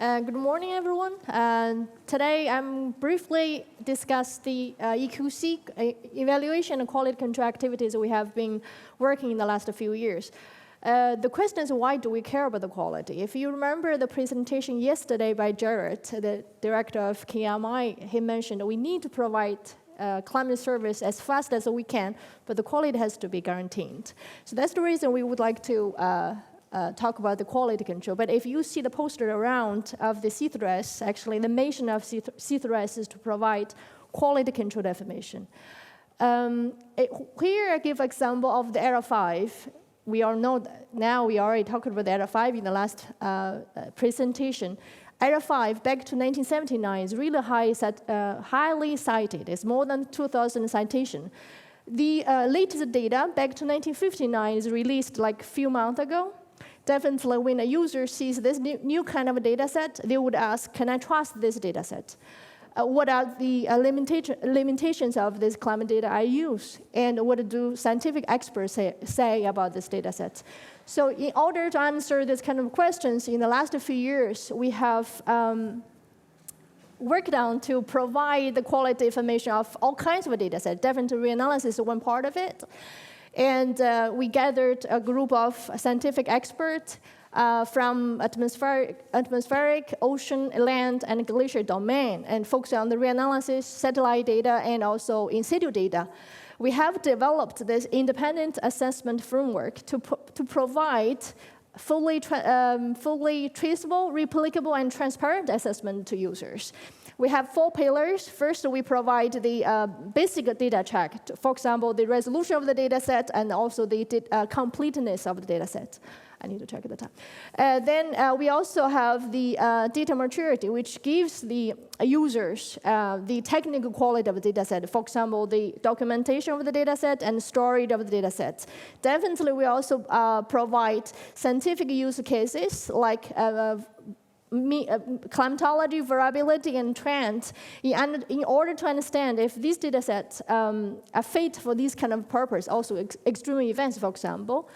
Good morning, everyone. Today, I'm briefly discuss the EQC evaluation and quality control activities we have been working in the last few years. The question is, why do we care about the quality? If you remember the presentation yesterday by Jared, the director of KMI, he mentioned we need to provide climate service as fast as we can, but the quality has to be guaranteed. So that's the reason we would like to talk about the quality control. But if you see the poster around of the C3S, actually the mission of C3S is to provide quality control information. Here I give example of the Era 5. We all know now we already talked about the Era 5 in the last presentation. Era 5 back to 1979 is really highly cited. It's more than 2,000 citations. The latest data back to 1959 is released like a few months ago. Definitely, when a user sees this new kind of data set, they would ask, can I trust this data set? What are the limitations of this climate data I use? And what do scientific experts say about this data set? So in order to answer this kind of questions, in the last few years, we have worked on to provide the quality information of all kinds of data sets. Definitely, reanalysis is one part of it. And we gathered a group of scientific experts from atmospheric, ocean, land, and glacier domain, and focused on the reanalysis, satellite data, and also in situ data. We have developed this independent assessment framework to provide fully traceable, replicable, and transparent assessment to users. We have 4 pillars. First, we provide the basic data check. For example, the resolution of the data set and also the completeness of the data set. I need to check the time. Then we also have the data maturity, which gives the users the technical quality of the data set. For example, the documentation of the data set and storage of the data set. Definitely, we also provide scientific use cases like climatology, variability, and trends in order to understand if these data sets are fit for this kind of purpose, also extreme events, for example.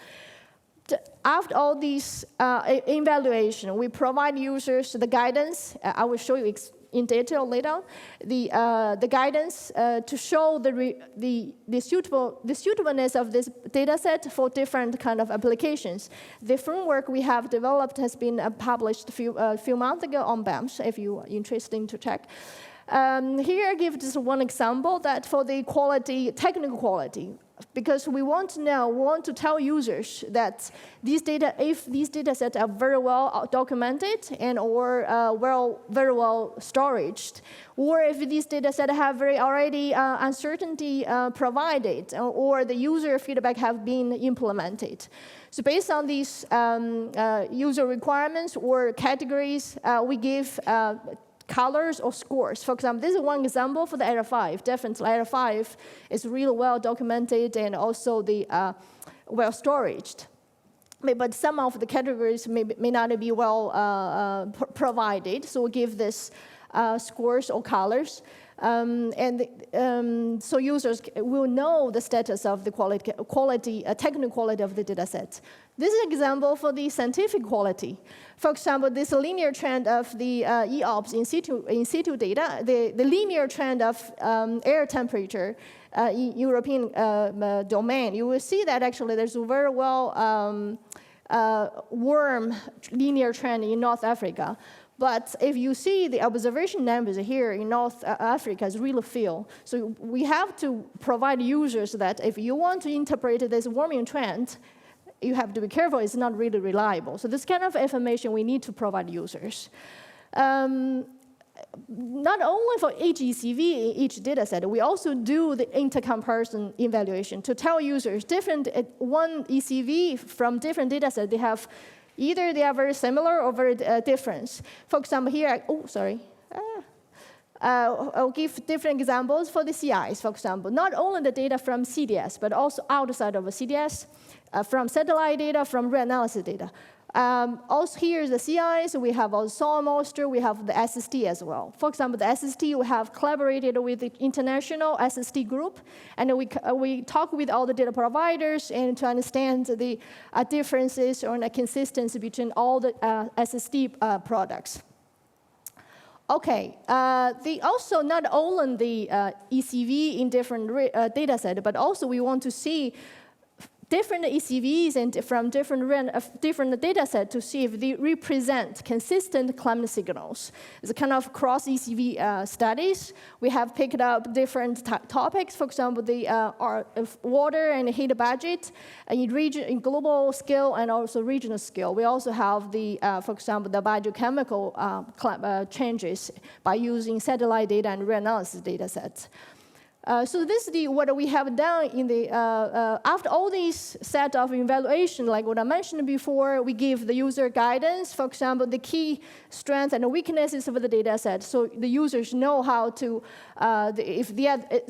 After all these evaluation, we provide users the guidance. I will show you in detail later. The guidance to show the suitableness of this data set for different kind of applications. The framework we have developed has been published a few months ago on BAMS, if you are interested to check. Here I give just one example that for the quality, technical quality, because we want to tell users that if these data sets are very well documented and or very well storaged, or if these data sets have already uncertainty provided, or the user feedback have been implemented. So based on these user requirements or categories, we give colors or scores. For example, this is one example for the Era 5. Definitely, Era 5 is really well documented and also well storaged. But some of the categories may not be well provided, so we give this scores or colors. So users will know the status of the technical quality of the data set. This is an example for the scientific quality. For example, this linear trend of the EOPS in situ data, the linear trend of air temperature in European domain, you will see that actually there's a very well warm linear trend in North Africa. But if you see the observation numbers here in North Africa is really few. So we have to provide users that if you want to interpret this warming trend, you have to be careful, it's not really reliable. So this kind of information we need to provide users. Not only for each ECV, each data set, we also do the intercomparison evaluation to tell users one ECV from different data sets, either they are very similar or very different. For example, here, I'll give different examples for the CIs, for example. Not only the data from CDS, but also outside of a CDS, from satellite data, from reanalysis data. Also here is the CIs, we have also soil moisture, we have the SST as well. For example, the SST, we have collaborated with the international SST group, and we talk with all the data providers and to understand the differences or the consistency between all the SST products. Okay, they also not only the ECV in different data set, but also we want to see different ECVs and from different data sets to see if they represent consistent climate signals. It's a kind of cross-ECV studies. We have picked up different topics, for example, the water and heat budget in global scale and also regional scale. We also have the, for example, the biochemical changes by using satellite data and reanalysis data sets. So this is what we have done in the, after all these set of evaluation, like what I mentioned before, we give the user guidance, for example, the key strengths and weaknesses of the data set, so the users know how to, if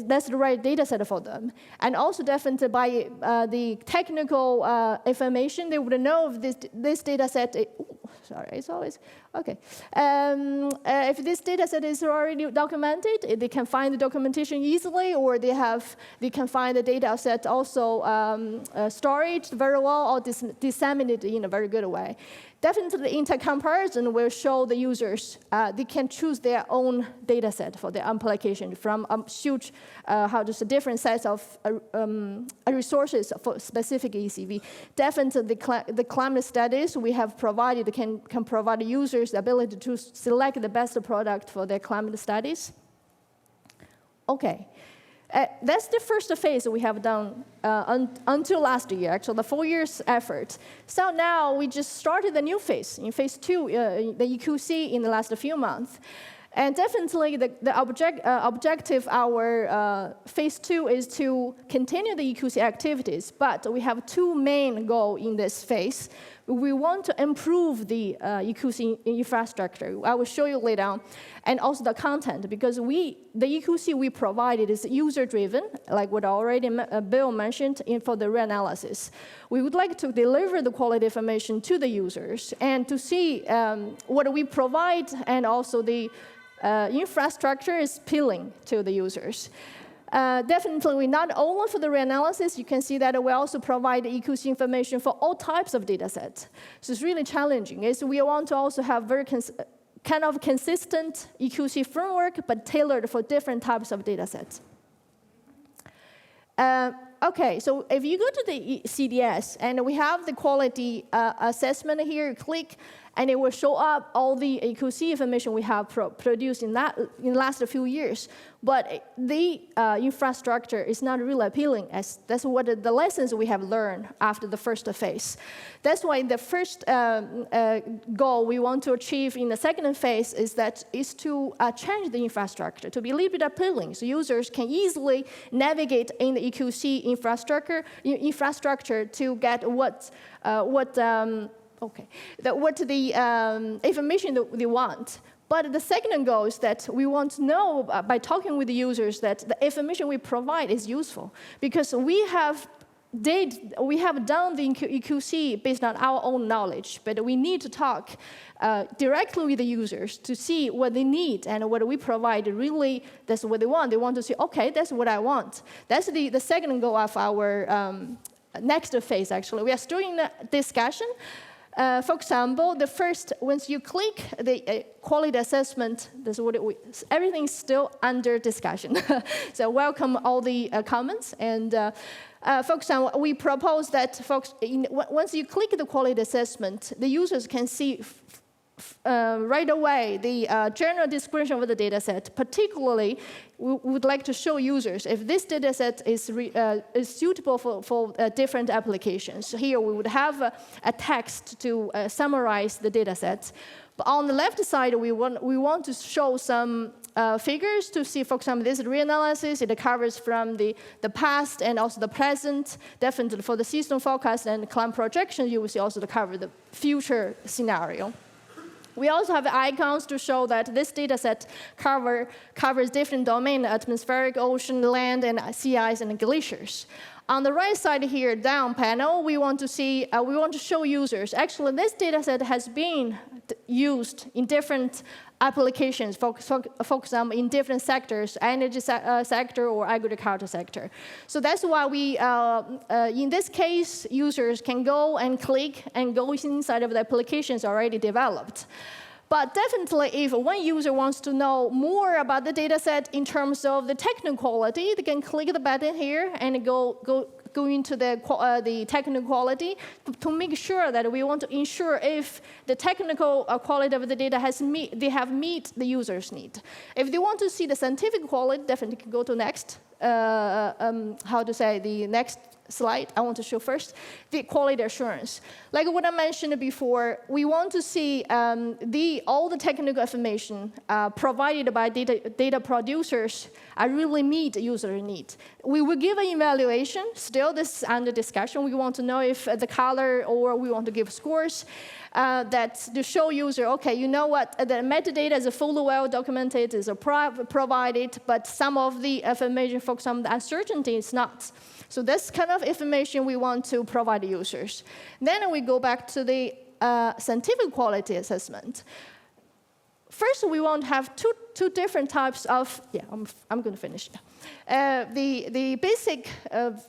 that's the right data set for them. And also definitely by the technical information, they would know if this data set, sorry, it's always, okay. If this data set is already documented, they can find the documentation easily, or they can find the data set also storage very well or disseminated in a very good way. Definitely, inter-comparison will show the users they can choose their own data set for their application from huge, different sets of resources for specific ECV. Definitely, the climate studies we have provided can provide users the ability to select the best product for their climate studies. Okay. That's the first phase we have done until last year, actually, the 4 years effort. So now we just started the new phase, in phase 2, the EQC in the last few months. And definitely the objective, our phase 2 is to continue the EQC activities, but we have two main goals in this phase. We want to improve the EQC infrastructure. I will show you later on, and also the content, because the EQC we provided is user-driven, like what already Bill mentioned for the reanalysis. We would like to deliver the quality information to the users and to see what we provide, and also the infrastructure is appealing to the users. Definitely, not only for the reanalysis, you can see that we also provide EQC information for all types of data sets. So it's really challenging. We want to also have very kind of consistent EQC framework, but tailored for different types of data sets. Okay, so if you go to the C3S, and we have the quality assessment here, click, and it will show up all the EQC information we have produced in the last few years. But the infrastructure is not really appealing, as that's what the lessons we have learned after the first phase. That's why the first goal we want to achieve in the second phase is to change the infrastructure to be a little bit appealing, so users can easily navigate in the EQC infrastructure to get what the information that they want. But the second goal is that we want to know by talking with the users that the information we provide is useful, because we have done the EQC based on our own knowledge, but we need to talk directly with the users to see what they need, and what we provide really, that's what they want. They want to say, okay, that's what I want. That's the second goal of our next phase, actually. We are still in the discussion. For example, once you click the quality assessment, that's what everything's still under discussion. So welcome all the comments. And for example, we propose that once you click the quality assessment, the users can see right away the general description of the data set. Particularly, we would like to show users if this data set is suitable for different applications. Here we would have a text to summarize the data set. But on the left side, we want to show some figures to see, for example, this reanalysis. It covers from the past and also the present. Definitely for the seasonal forecast and climate projection, you will see also to cover the future scenario. We also have icons to show that this data set covers different domains: atmospheric, ocean, land, and sea ice and glaciers. On the right side here, down panel, we want to show users. Actually, this data set has been used in different applications, for example, in different sectors, energy sector or agriculture sector. So that's why in this case, users can go and click and go inside of the applications already developed. But definitely, if one user wants to know more about the data set in terms of the technical quality, they can click the button here and go into the technical quality to make sure that we want to ensure if the technical quality of the data have meet the user's need. If they want to see the scientific quality, definitely go to next. The next slide I want to show first, the quality assurance. Like what I mentioned before, we want to see all the technical information provided by data producers really meet user needs. We will give an evaluation. Still, this is under discussion. We want to know if the color, or we want to give scores that to show user, okay, you know what, the metadata is fully well documented, is provided, but some of the information, for example, the uncertainty is not. So this kind of information we want to provide users. Then we go back to the scientific quality assessment. First, we want to have two different types of, I'm going to finish. The basic,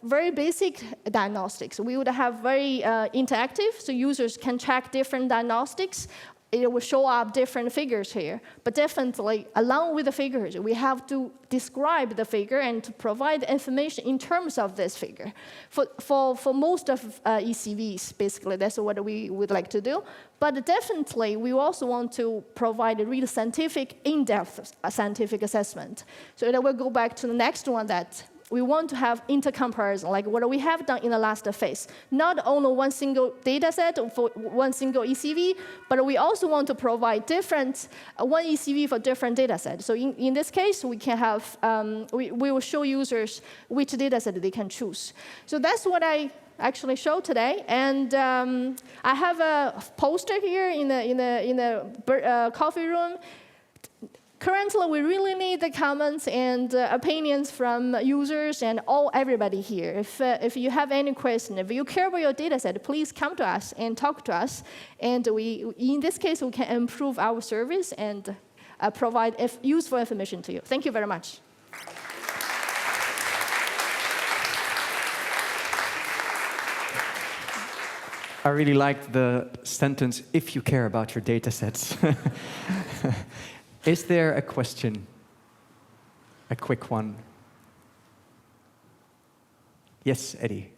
very basic diagnostics. We would have very interactive, so users can track different diagnostics. It will show up different figures here. But definitely, along with the figures, we have to describe the figure and to provide information in terms of this figure. For most of ECVs, basically, that's what we would like to do. But definitely, we also want to provide a real scientific, in-depth scientific assessment. So that we'll go back to the next one that we want to have intercomparison, like what we have done in the last phase. Not only one single data set for one single ECV, but we also want to provide different, one ECV for different data sets. So in this case, we can have, we will show users which data set they can choose. So that's what I actually showed today. And I have a poster here in the coffee room. Currently, we really need the comments and opinions from users and everybody here. If you have any question, if you care about your data set, please come to us and talk to us. And in this case, we can improve our service and provide useful information to you. Thank you very much. I really liked the sentence, if you care about your data sets. Is there a question? A quick one. Yes, Eddie.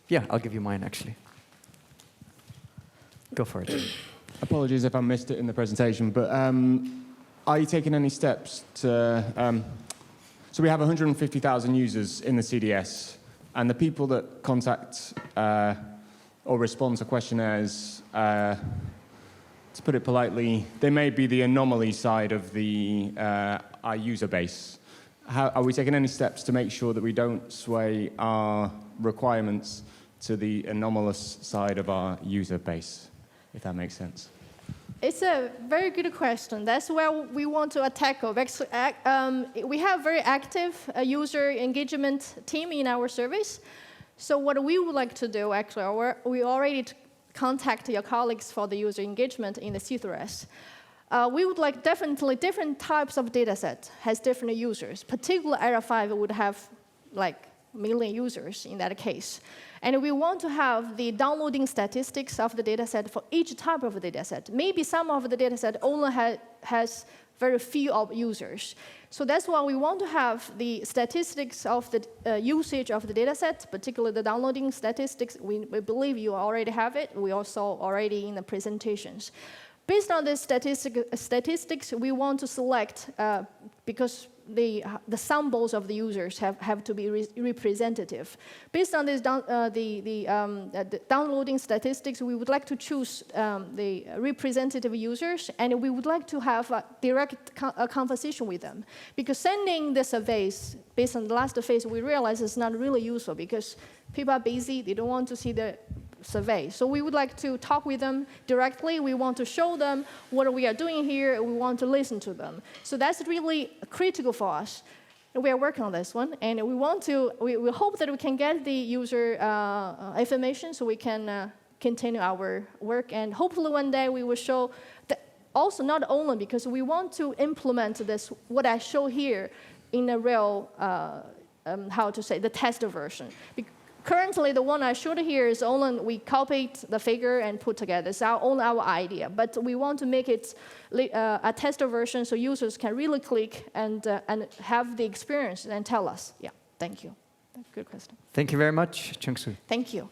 Yeah, I'll give you mine, actually. Go for it. Apologies if I missed it in the presentation, but are you taking any steps to... so we have 150,000 users in the CDS, and the people that contact or respond to questionnaires, to put it politely, they may be the anomaly side of our user base. Are we taking any steps to make sure that we don't sway our requirements to the anomalous side of our user base, if that makes sense? It's a very good question. That's where we want to tackle. We have very active user engagement team in our service. So what we would like to do, actually, we already contact your colleagues for the user engagement in the C3S. We would like definitely different types of data set has different users. Particularly Area 5 would have like million users in that case. And we want to have the downloading statistics of the data set for each type of data set. Maybe some of the data set only has very few of users. So that's why we want to have the statistics of the usage of the data set, particularly the downloading statistics. We believe you already have it. We also already in the presentations. Based on the statistics, we want to select, because the samples of the users have to be representative. Based on this the downloading statistics, we would like to choose the representative users, and we would like to have a direct conversation with them. Because sending the surveys, based on the last phase, we realize it's not really useful because people are busy, they don't want to see the survey. So we would like to talk with them directly. We want to show them what we are doing here. We want to listen to them. So that's really critical for us. And we are working on this one. And we hope that we can get the user information so we can continue our work. And hopefully one day we will show that also not only because we want to implement this, what I show here in a real, the test version. Currently, the one I showed here is only we copied the figure and put together. It's only our idea, but we want to make it a tester version so users can really click and have the experience and tell us. Yeah, thank you. Good question. Thank you very much, Chunxue. Thank you.